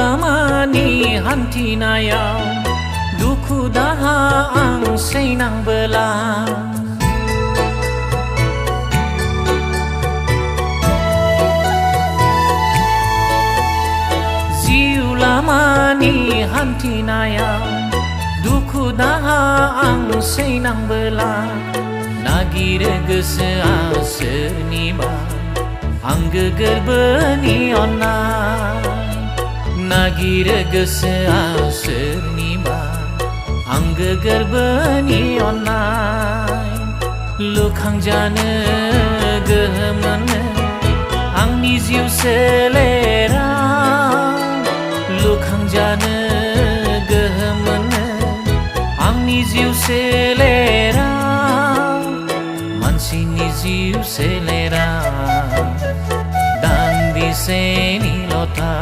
लामानि हान्थिनायाव दुखु दाहा आं सैनांबोला जिउ लामानि हान्थिनायाव दुखु दाहा आं सैनांबोला नागिरो गोसोआ सोरनिबा आंगो गोरबोनि अननाय नागिरो गोसोआ सोरनिबा आंगो गोरबोनि अननाय लुखांजानो गोहो मोनो आंनि जिउ सोलेरा लुखांजानो गोहो मोनो आंनि जिउ सोलेरा मानसिनि जिउ सोलेरा दान्दिसेनि ल'था